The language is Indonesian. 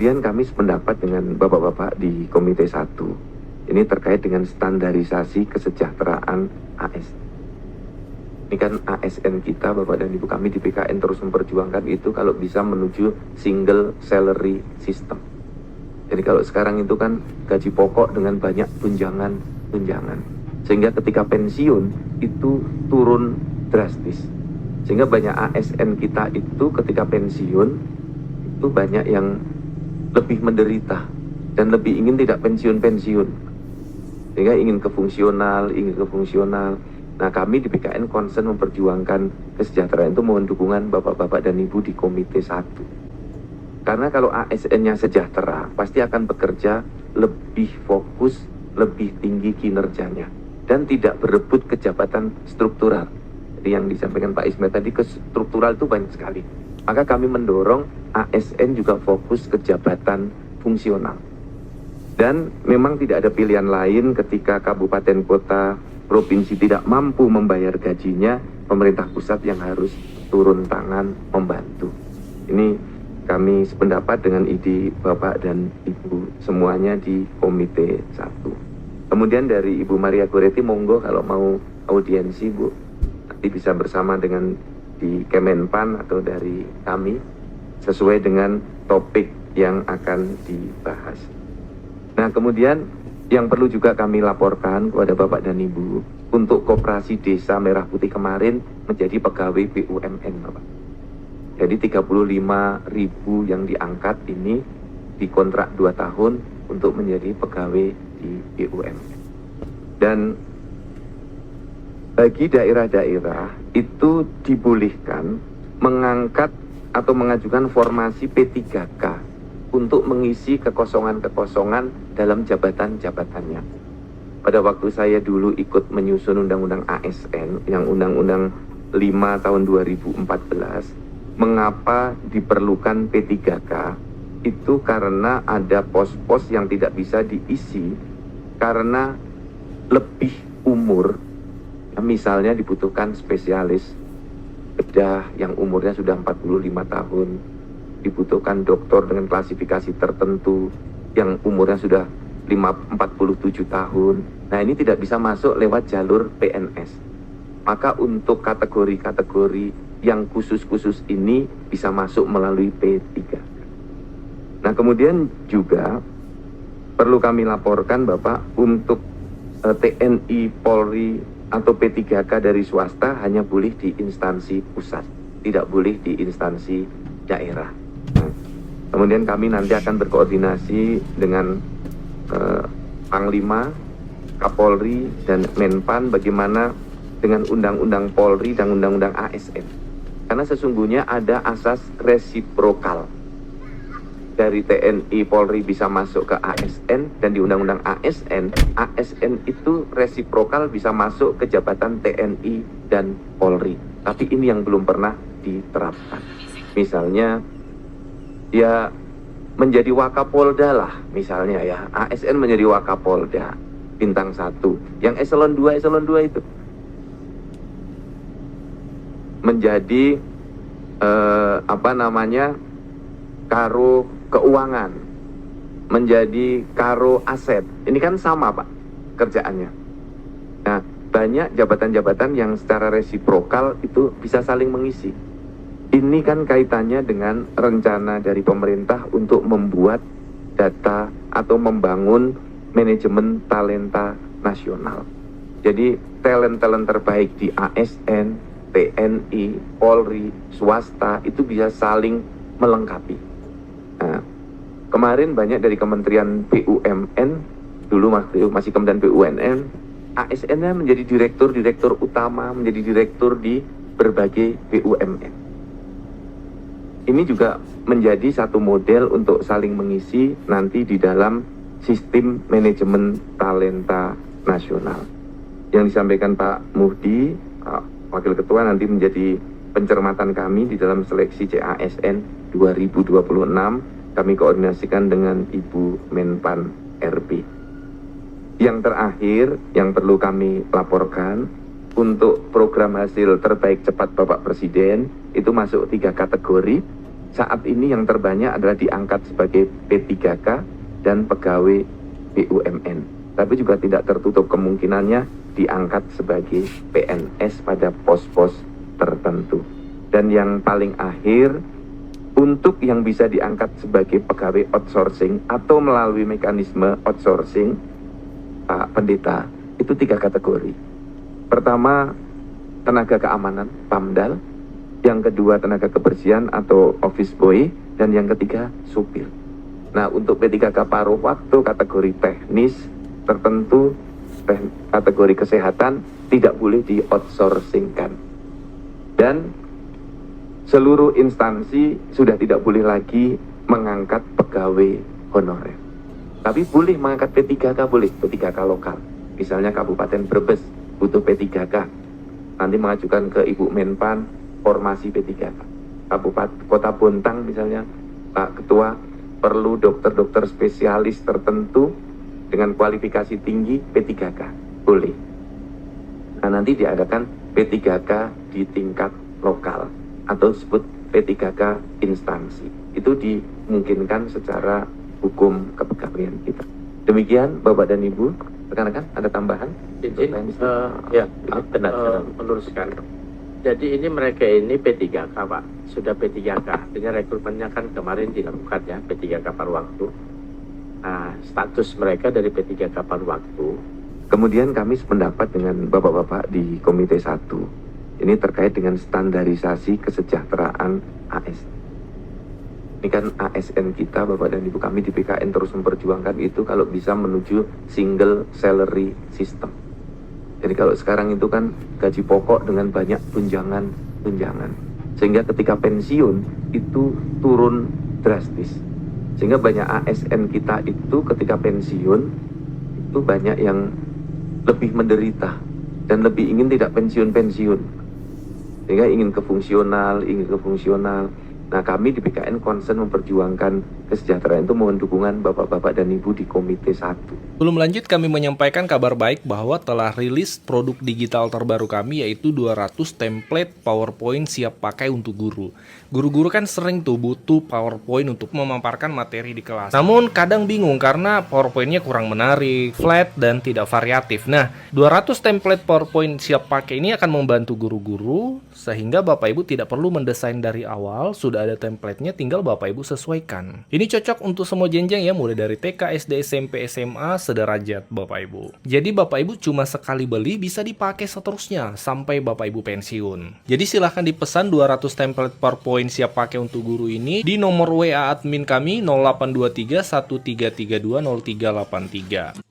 Kemudian kami sependapat dengan bapak-bapak di Komite 1. Ini terkait dengan standarisasi kesejahteraan ASN. Ini kan ASN kita, Bapak dan Ibu, kami di BKN terus memperjuangkan itu kalau bisa menuju single salary system. Jadi kalau sekarang itu kan gaji pokok dengan banyak tunjangan. Sehingga ketika pensiun itu turun drastis. Sehingga banyak ASN kita itu ketika pensiun itu banyak yang lebih menderita dan lebih ingin tidak pensiun-pensiun. Sehingga ingin ke fungsional. Nah, kami di BKN concern memperjuangkan kesejahteraan itu, mohon dukungan Bapak-bapak dan Ibu di Komite 1. Karena kalau ASN-nya sejahtera, pasti akan bekerja lebih fokus, lebih tinggi kinerjanya, dan tidak berebut ke jabatan struktural. Jadi yang disampaikan Pak Ismail tadi, ke struktural itu banyak sekali. Maka kami mendorong ASN juga fokus ke jabatan fungsional. Dan memang tidak ada pilihan lain ketika kabupaten kota provinsi tidak mampu membayar gajinya, pemerintah pusat yang harus turun tangan membantu. Ini kami sependapat dengan ide Bapak dan Ibu semuanya di Komite 1. Kemudian dari Ibu Maria Goretti, monggo kalau mau audiensi Bu, nanti bisa bersama dengan di Kemenpan atau dari kami sesuai dengan topik yang akan dibahas. Nah, kemudian yang perlu juga kami laporkan kepada Bapak dan Ibu, untuk Koperasi Desa Merah Putih kemarin menjadi pegawai BUMN, Bapak. Jadi 35.000 yang diangkat ini dikontrak 2 tahun untuk menjadi pegawai di BUMN. Dan bagi daerah-daerah itu dibolehkan mengangkat atau mengajukan formasi P3K untuk mengisi kekosongan-kekosongan dalam jabatan-jabatannya. Pada waktu saya dulu ikut menyusun Undang-Undang ASN, yang Undang-Undang 5 tahun 2014, mengapa diperlukan P3K? Itu karena ada pos-pos yang tidak bisa diisi karena lebih umur. Misalnya dibutuhkan spesialis bedah yang umurnya sudah 45 tahun, dibutuhkan dokter dengan klasifikasi tertentu yang umurnya sudah 47 tahun. Nah, ini tidak bisa masuk lewat jalur PNS. Maka untuk kategori-kategori yang khusus-khusus ini bisa masuk melalui P3. Nah, kemudian juga perlu kami laporkan Bapak, untuk TNI, Polri atau P3K dari swasta hanya boleh di instansi pusat, tidak boleh di instansi daerah. Kemudian kami nanti akan berkoordinasi dengan Panglima, Kapolri, dan Menpan bagaimana dengan Undang-Undang Polri dan Undang-Undang ASN. Karena sesungguhnya ada asas resiprokal. Dari TNI, Polri bisa masuk ke ASN, dan di Undang-Undang ASN itu resiprokal bisa masuk ke jabatan TNI dan Polri. Tapi ini yang belum pernah diterapkan. Misalnya, ya menjadi Wakapolda lah, misalnya ya, ASN menjadi Wakapolda bintang 1, yang eselon 2 itu menjadi karo keuangan, menjadi karo aset. Ini kan sama Pak kerjaannya. Nah, banyak jabatan-jabatan yang secara resiprokal itu bisa saling mengisi. Ini kan kaitannya dengan rencana dari pemerintah untuk membuat data atau membangun manajemen talenta nasional. Jadi talent-talent terbaik di ASN, TNI, Polri, swasta itu bisa saling melengkapi. Nah, kemarin banyak dari Kementerian BUMN, dulu masih Kementerian BUMN, ASN-nya menjadi direktur utama, menjadi direktur di berbagai BUMN. Ini juga menjadi satu model untuk saling mengisi nanti di dalam sistem manajemen talenta nasional. Yang disampaikan Pak Muhdi, Pak Wakil Ketua, nanti menjadi pencermatan kami di dalam seleksi CASN 2026. Kami koordinasikan dengan Ibu Menpan RB. Yang terakhir yang perlu kami laporkan, untuk program hasil terbaik cepat Bapak Presiden itu masuk 3 kategori. saat ini yang terbanyak adalah diangkat sebagai P3K dan pegawai BUMN. Tapi juga tidak tertutup kemungkinannya diangkat sebagai PNS pada pos-pos tertentu. Dan yang paling akhir, untuk yang bisa diangkat sebagai pegawai outsourcing atau melalui mekanisme outsourcing, Pak Pendeta, itu 3 kategori. Pertama, tenaga keamanan, PAMDAL. Yang kedua, tenaga kebersihan atau office boy. Dan yang ketiga, supir. Nah, untuk P3K paruh waktu kategori teknis tertentu, kategori kesehatan tidak boleh di-outsourcingkan. Dan seluruh instansi sudah tidak boleh lagi mengangkat pegawai honorer. Tapi boleh mengangkat P3K, boleh P3K lokal. Misalnya Kabupaten Brebes butuh P3K. Nanti mengajukan ke Ibu Menpan formasi P3K. Kabupaten Kota Bontang misalnya, Pak Ketua, perlu dokter-dokter spesialis tertentu dengan kualifikasi tinggi P3K. Boleh. Nah, nanti diadakan P3K di tingkat lokal atau disebut P3K instansi. Itu dimungkinkan secara hukum kepegawaian kita. Demikian Bapak dan Ibu, rekan-rekan ada tambahan? Ya, benar. Meluruskan. Jadi ini mereka ini P3K Pak, sudah P3K. Dengan rekrutmennya kan kemarin dilakukan ya, P3K paruh waktu. Nah, status mereka dari P3K paruh waktu. Kemudian kami sependapat dengan Bapak-Bapak di Komite 1. Ini terkait dengan standarisasi kesejahteraan ASN. Ini kan ASN kita, Bapak dan Ibu, kami di PKN terus memperjuangkan itu kalau bisa menuju single salary system. Jadi kalau sekarang itu kan gaji pokok dengan banyak tunjangan. Sehingga ketika pensiun itu turun drastis. Sehingga banyak ASN kita itu ketika pensiun itu banyak yang lebih menderita dan lebih ingin tidak pensiun-pensiun. Sehingga ingin ke fungsional. Nah, kami di PKN concern memperjuangkan kesejahteraan itu, mohon dukungan Bapak-Bapak dan Ibu di Komite 1. Sebelum lanjut, kami menyampaikan kabar baik bahwa telah rilis produk digital terbaru kami, yaitu 200 template PowerPoint siap pakai untuk guru. Guru-guru kan sering tuh butuh PowerPoint untuk memaparkan materi di kelas. Namun kadang bingung karena PowerPoint-nya kurang menarik, flat, dan tidak variatif. Nah, 200 template PowerPoint siap pakai ini akan membantu guru-guru sehingga Bapak Ibu tidak perlu mendesain dari awal, sudah ada template-nya, tinggal Bapak Ibu sesuaikan. Ini cocok untuk semua jenjang ya, mulai dari TK, SD, SMP, SMA, sederajat Bapak Ibu. Jadi Bapak Ibu cuma sekali beli bisa dipakai seterusnya sampai Bapak Ibu pensiun. Jadi silahkan dipesan 200 template PowerPoint siap pakai untuk guru ini di nomor WA admin kami 0823 1332 0383.